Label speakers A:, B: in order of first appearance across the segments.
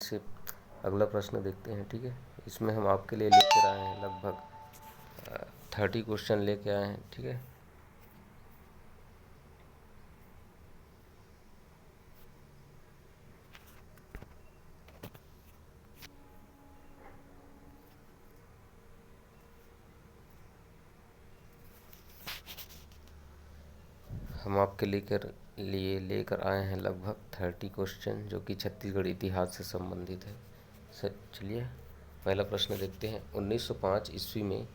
A: से अगला प्रश्न देखते हैं। ठीक है, इसमें हम आपके लिए लेकर आए हैं लगभग 30 क्वेश्चन लेके आए हैं। ठीक है, हम आपके लिए लेकर आए हैं लगभग 30 क्वेश्चन जो कि छत्तीसगढ़ इतिहास से संबंधित है। सर चलिए पहला प्रश्न देखते हैं। 1905 ईस्वी में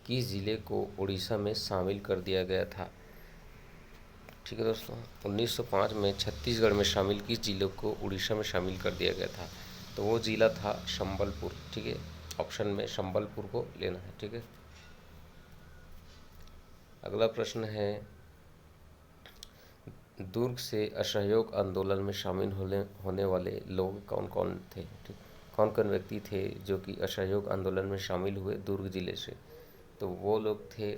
A: किस जिले को उड़ीसा में शामिल कर दिया गया था? ठीक है दोस्तों, 1905 में छत्तीसगढ़ में शामिल किस जिले को उड़ीसा में शामिल कर दिया गया था? तो वो जिला था संबलपुर। ठीक है, ऑप्शन में संबलपुर को लेना है। ठीक है, अगला प्रश्न है, दुर्ग से असहयोग आंदोलन में शामिल होने वाले लोग कौन कौन थे? ठीक, कौन कौन व्यक्ति थे जो कि असहयोग आंदोलन में शामिल हुए दुर्ग जिले से? तो वो लोग थे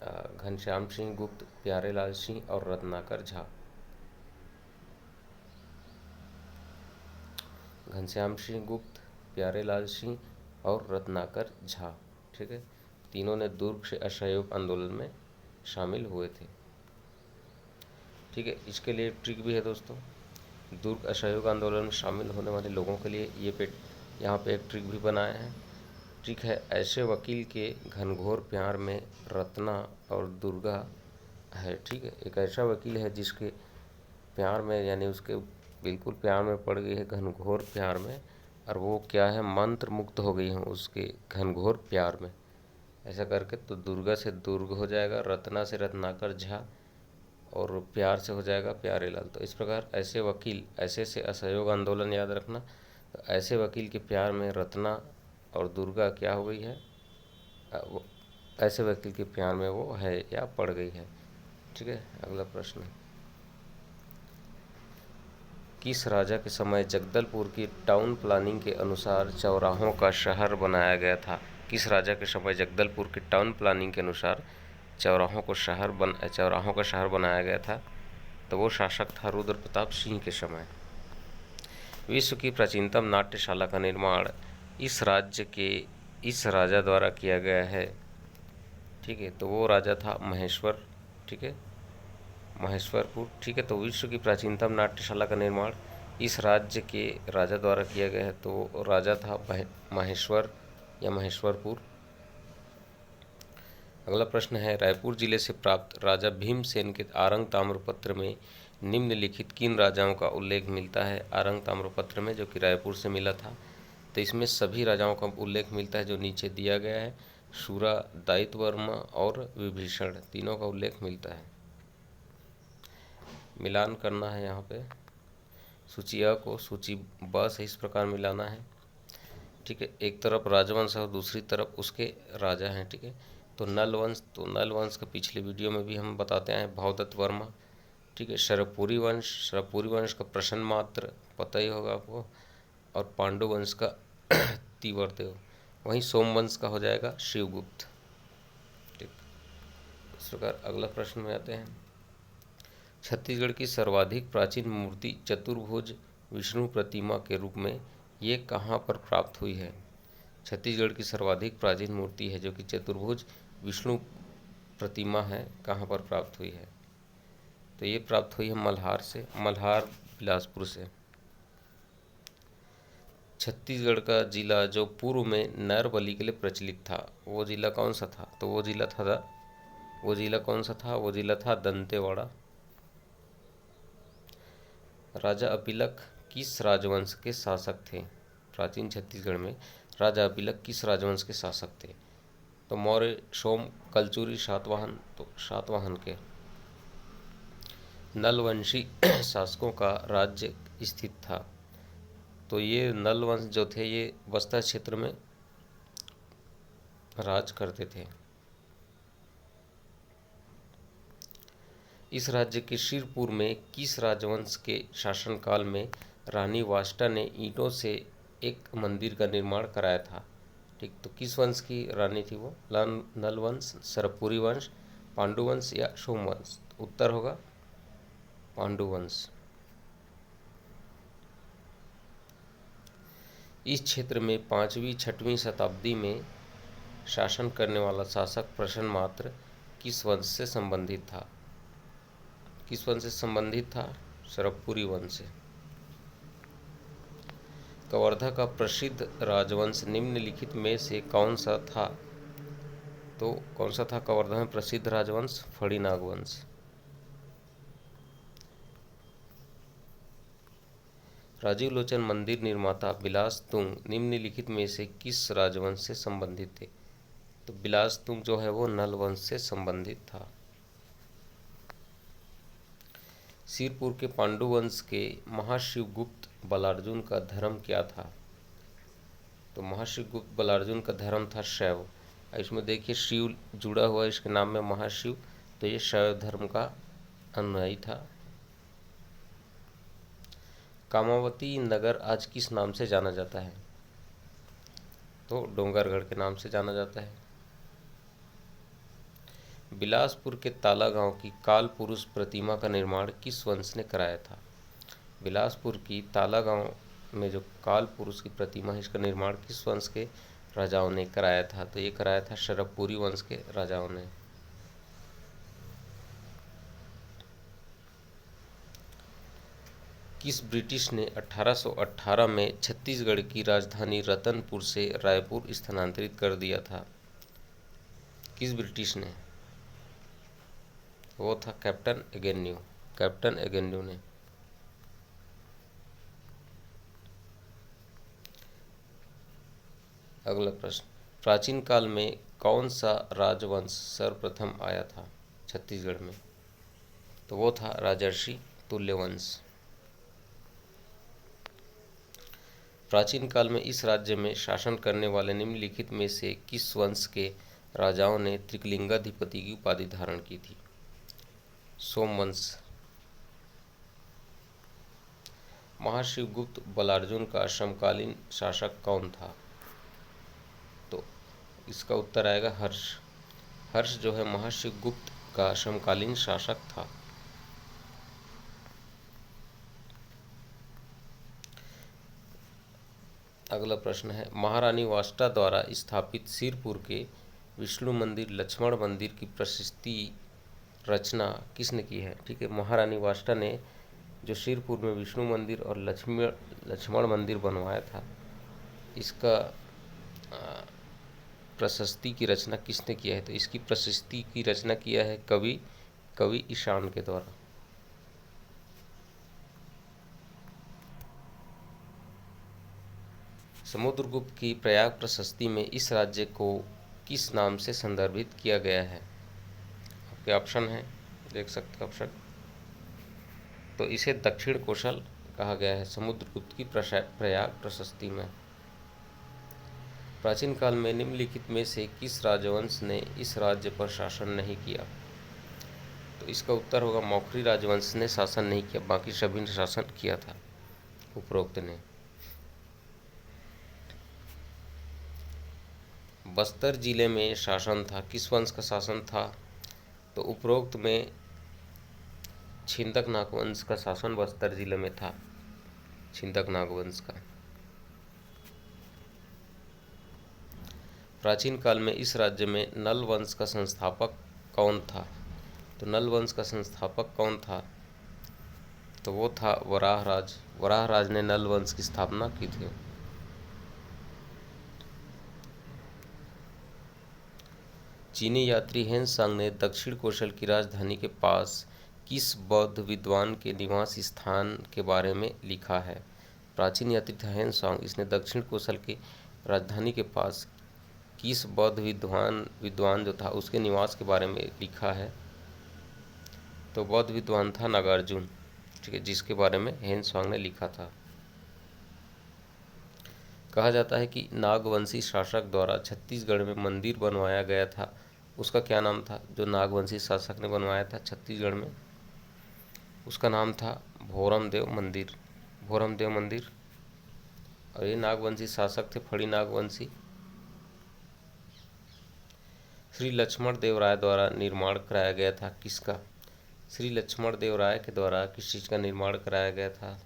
A: घनश्याम सिंह गुप्त, प्यारेलाल सिंह और रत्नाकर झा। घनश्याम सिंह गुप्त, प्यारेलाल सिंह और रत्नाकर झा। ठीक है, तीनों ने दुर्ग से असहयोग आंदोलन में शामिल हुए थे। ठीक है, इसके लिए ट्रिक भी है दोस्तों। दुर्ग असहयोग आंदोलन में शामिल होने वाले लोगों के लिए यहाँ पे एक ट्रिक भी बनाया है। ट्रिक है, ऐसे वकील के घनघोर प्यार में रत्ना और दुर्गा है। ठीक है, एक ऐसा वकील है जिसके प्यार में, यानी उसके बिल्कुल प्यार में पड़ गई है, घनघोर प्यार में, और वो क्या है, मंत्र मुक्त हो गई है उसके घनघोर प्यार में। ऐसा करके तो दुर्गा से दुर्ग हो जाएगा, रत्ना से रत्नाकर झा और प्यार से हो जाएगा प्यारेलाल। तो इस प्रकार ऐसे वकील, ऐसे से असहयोग आंदोलन याद रखना। तो ऐसे वकील के प्यार में रत्ना और दुर्गा क्या हो गई है, वो ऐसे वकील के प्यार में वो है या पड़ गई है। ठीक है, अगला प्रश्न, किस राजा के समय जगदलपुर की टाउन प्लानिंग के अनुसार चौराहों का शहर बनाया गया था? किस राजा के समय जगदलपुर की टाउन प्लानिंग के अनुसार चौराहों का शहर बनाया गया था? तो वो शासक था रुद्र प्रताप सिंह के समय। विश्व की प्राचीनतम नाट्यशाला का निर्माण इस राज्य के इस राजा द्वारा किया गया है? ठीक है, तो वो राजा था महेश्वर। ठीक है, महेश्वरपुर। ठीक है, तो विश्व की प्राचीनतम नाट्यशाला का निर्माण इस राज्य के राजा द्वारा किया गया है, तो राजा था महेश्वर या महेश्वरपुर। अगला प्रश्न है, रायपुर जिले से प्राप्त राजा भीमसेन के आरंग ताम्रपत्र में निम्नलिखित किन राजाओं का उल्लेख मिलता है? आरंग ताम्रपत्र में, जो कि रायपुर से मिला था, तो इसमें सभी राजाओं का उल्लेख मिलता है जो नीचे दिया गया है। शूरा, दायित्वर्मा और विभीषण, तीनों का उल्लेख मिलता है। मिलान करना है यहाँ पे, सूची अ को सूची ब से इस प्रकार मिलाना है। ठीक है, एक तरफ राजवंश है और दूसरी तरफ उसके राजा हैं। ठीक है, तो नल वंश का पिछले वीडियो में भी हम बताते हैं, भवदत्त वर्मा। ठीक है, शरवपुरी वंश का प्रश्न मात्र पता ही होगा आपको, और पांडु वंश का तीव्रदेव। वहीं सोमवंश का हो जाएगा शिवगुप्त। ठीक, इस प्रकार अगला प्रश्न में आते हैं। छत्तीसगढ़ की सर्वाधिक प्राचीन मूर्ति चतुर्भुज विष्णु प्रतिमा के रूप में ये कहाँ पर प्राप्त हुई है? छत्तीसगढ़ की सर्वाधिक प्राचीन मूर्ति है जो कि चतुर्भुज विष्णु प्रतिमा है, कहाँ पर प्राप्त हुई है? तो ये प्राप्त हुई है मल्हार बिलासपुर से। छत्तीसगढ़ का जिला जो पूर्व में नर बलि के लिए प्रचलित था, वो जिला कौन सा था? तो वो जिला कौन सा था? वो जिला था दंतेवाड़ा। राजा अपिलक किस राजवंश के शासक थे? प्राचीन छत्तीसगढ़ में राजा अपिलक किस राजवंश के शासक थे? तो मौर्य, सोम, कलचुरी, सातवाहन। तो सातवाहन के। नलवंशी शासकों का राज्य स्थित था, तो ये नलवंश जो थे ये बस्तर क्षेत्र में राज करते थे। इस राज्य के शिरपुर में किस राजवंश के शासनकाल में रानी वाष्टा ने ईंटों से एक मंदिर का निर्माण कराया था? ठीक, तो किस वंश की रानी थी वो? नलवंश, सरपुरी वंश, पांडुवंश या सोमवंश? उत्तर होगा पांडुवंश। इस क्षेत्र में 5वीं-6वीं शताब्दी में शासन करने वाला शासक प्रश्न मात्र किस वंश से संबंधित था? किस वंश से संबंधित था? सरबपुरी वंश से। कवर्धा का प्रसिद्ध राजवंश निम्नलिखित में से कौन सा था? तो कौन सा था कवर्धा में प्रसिद्ध राजवंश? फणिनाग वंश। राजीव लोचन मंदिर निर्माता बिलास तुंग निम्नलिखित में से किस राजवंश से संबंधित थे? तो बिलास तुंग जो है वो नल वंश से संबंधित था। सिरपुर के पांडु वंश के महाशिवगुप्त बलार्जुन का धर्म क्या था? तो महाशिवगुप्त बलार्जुन का धर्म था शैव। इसमें देखिए शिव जुड़ा हुआ इसके नाम में महाशिव, तो ये शैव धर्म का अनुयायी था। कामावती नगर आज किस नाम से जाना जाता है? तो डोंगरगढ़ के नाम से जाना जाता है। बिलासपुर के ताला गांव की काल पुरुष प्रतिमा का निर्माण किस वंश ने कराया था? बिलासपुर की ताला गांव में जो काल पुरुष की प्रतिमा है इसका निर्माण किस वंश के राजाओं ने कराया था? तो ये कराया था शरभपुरी वंश के राजाओं ने। किस ब्रिटिश ने 1818 में छत्तीसगढ़ की राजधानी रतनपुर से रायपुर स्थानांतरित कर दिया था? किस ब्रिटिश ने? वो था कैप्टन एगेन्यू। कैप्टन एगेन्यू ने। अगला प्रश्न, प्राचीन काल में कौन सा राजवंश सर्वप्रथम आया था छत्तीसगढ़ में? तो वो था राजर्षि तुल्यवंश। प्राचीन काल में इस राज्य में शासन करने वाले निम्नलिखित में से किस वंश के राजाओं ने त्रिकलिंगाधिपति की उपाधि धारण की थी? सोमवंश। महाशिवगुप्त बलार्जुन का समकालीन शासक कौन था? तो इसका उत्तर आएगा हर्ष। हर्ष जो है महाशिवगुप्त का समकालीन शासक था। अगला प्रश्न है, महारानी वाष्टा द्वारा स्थापित सिरपुर के विष्णु मंदिर लक्ष्मण मंदिर की प्रशस्ति रचना किसने की है? ठीक है, महारानी वाष्टा ने जो सिरपुर में विष्णु मंदिर और लक्ष्मण मंदिर बनवाया था, इसका प्रशस्ति की रचना किसने किया है? तो इसकी प्रशस्ति की रचना किया है कवि ईशान के द्वारा। समुद्रगुप्त की प्रयाग प्रशस्ति में इस राज्य को किस नाम से संदर्भित किया गया है? आपके ऑप्शन है, देख सकते हैं ऑप्शन। तो इसे दक्षिण कौशल कहा गया है समुद्रगुप्त की प्रयाग प्रशस्ति में। प्राचीन काल में निम्नलिखित में से किस राजवंश ने इस राज्य पर शासन नहीं किया? तो इसका उत्तर होगा मौखरी राजवंश ने शासन नहीं किया, बाकी सभी ने शासन किया था उपरोक्त ने। बस्तर जिले में शासन था, किस वंश का शासन था? तो उपरोक्त में छिंदक नाग वंश का शासन बस्तर जिले में था, छिंदक नाग वंश का। प्राचीन काल में इस राज्य में नल वंश का संस्थापक कौन था? तो नल वंश का संस्थापक कौन था? तो वो था वराहराज। वराहराज ने नल वंश की स्थापना की थी। चीनी यात्री हेनसांग ने दक्षिण कौशल की राजधानी के पास किस बौद्ध विद्वान के निवास स्थान के बारे में लिखा है? प्राचीन यात्री था हेनसांग, इसने दक्षिण कौशल की राजधानी के पास किस बौद्ध विद्वान जो था उसके निवास के बारे में लिखा है? तो बौद्ध विद्वान था नागार्जुन, ठीक है, जिसके बारे में हेनसांग ने लिखा था। कहा जाता है कि नागवंशी शासक द्वारा छत्तीसगढ़ में मंदिर बनवाया गया था, उसका क्या नाम था? जो नागवंशी शासक ने बनवाया था छत्तीसगढ़ में, उसका नाम था भोरमदेव मंदिर। भोरमदेव मंदिर। और ये नागवंशी शासक थे फड़ी नागवंशी। श्री लक्ष्मण देव राय द्वारा निर्माण कराया गया था, किसका? श्री लक्ष्मण देव राय के द्वारा किस चीज़ का निर्माण कराया गया था?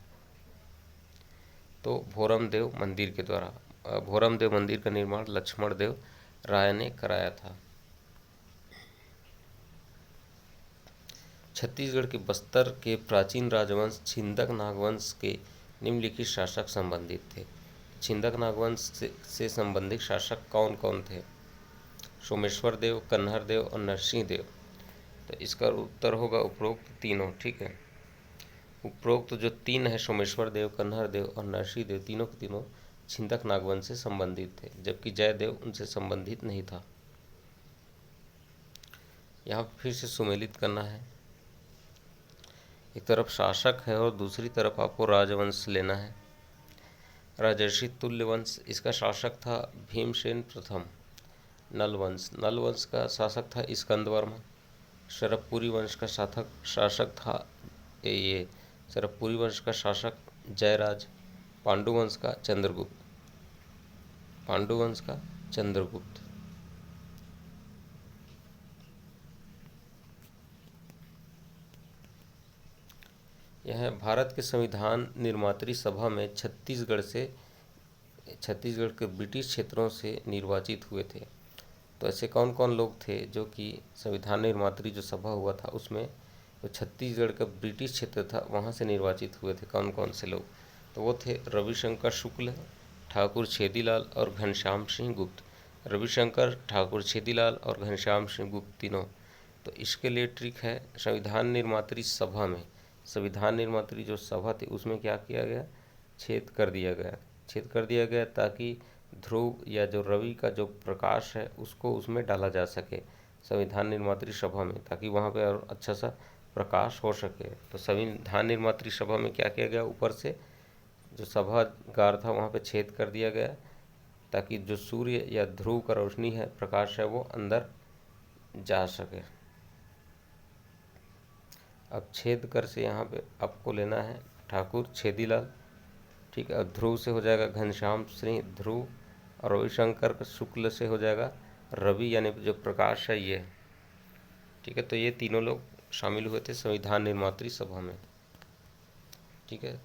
A: तो भोरम देव मंदिर के द्वारा। भोरम देव मंदिर का निर्माण लक्ष्मण देव राय ने कराया था। छत्तीसगढ़ के बस्तर के प्राचीन राजवंश छिंदक नागवंश के निम्नलिखित शासक संबंधित थे। छिंदक नागवंश से संबंधित शासक कौन कौन थे? सोमेश्वर देव, कन्हर देव और नरसिंह देव। तो इसका उत्तर होगा उपरोक्त तीनों। ठीक है, उपरोक्त जो तीन है सोमेश्वर देव, कन्हर देव और नरसिंह देव, तीनों के तीनों छिंदक नागवंश से संबंधित थे, जबकि जयदेव उनसे संबंधित नहीं था। यहाँ फिर से सुमेलित करना है। एक तरफ शासक है और दूसरी तरफ आपको राजवंश लेना है। राजर्षि तुल्य वंश, इसका शासक था भीमसेन प्रथम। नलवंश, नलवंश का शासक था स्कंद वर्मा। शरभपुरी वंश का शासक था ये शरभपुरी वंश का शासक जयराज। पांडुवंश का चंद्रगुप्त, पांडुवंश का चंद्रगुप्त। यह भारत के संविधान निर्मात्री सभा में छत्तीसगढ़ के ब्रिटिश क्षेत्रों से निर्वाचित हुए थे। तो ऐसे कौन कौन लोग थे जो कि संविधान निर्मात्री जो सभा हुआ था उसमें जो छत्तीसगढ़ का ब्रिटिश क्षेत्र था वहाँ से निर्वाचित हुए थे? कौन कौन से लोग? तो वो थे रविशंकर शुक्ल, ठाकुर छेदीलाल और घनश्याम सिंह गुप्त। रविशंकर, ठाकुर छेदीलाल और घनश्याम सिंह गुप्त तीनों। तो इसके लिए ट्रिक है, संविधान निर्मात्री सभा में, संविधान निर्मात्री जो सभा थी उसमें क्या किया गया? छेद कर दिया गया, छेद कर दिया गया ताकि ध्रुव या जो रवि का जो प्रकाश है उसको उसमें डाला जा सके संविधान निर्मात्री सभा में, ताकि वहाँ पे और अच्छा सा प्रकाश हो सके। तो संविधान निर्मात्री सभा में क्या किया गया? ऊपर से जो सभागार था वहाँ पे छेद कर दिया गया ताकि जो सूर्य या ध्रुव का रोशनी है, प्रकाश है, वो अंदर जा सके। अब छेद कर से यहाँ पे आपको लेना है ठाकुर छेदीलाल। ठीक है, अब ध्रुव से हो जाएगा घनश्याम सिंह ध्रुव, और रविशंकर शुक्ल से हो जाएगा रवि, यानी जो प्रकाश है ये। ठीक है, तो ये तीनों लोग शामिल हुए थे संविधान निर्मात्री सभा में। ठीक है।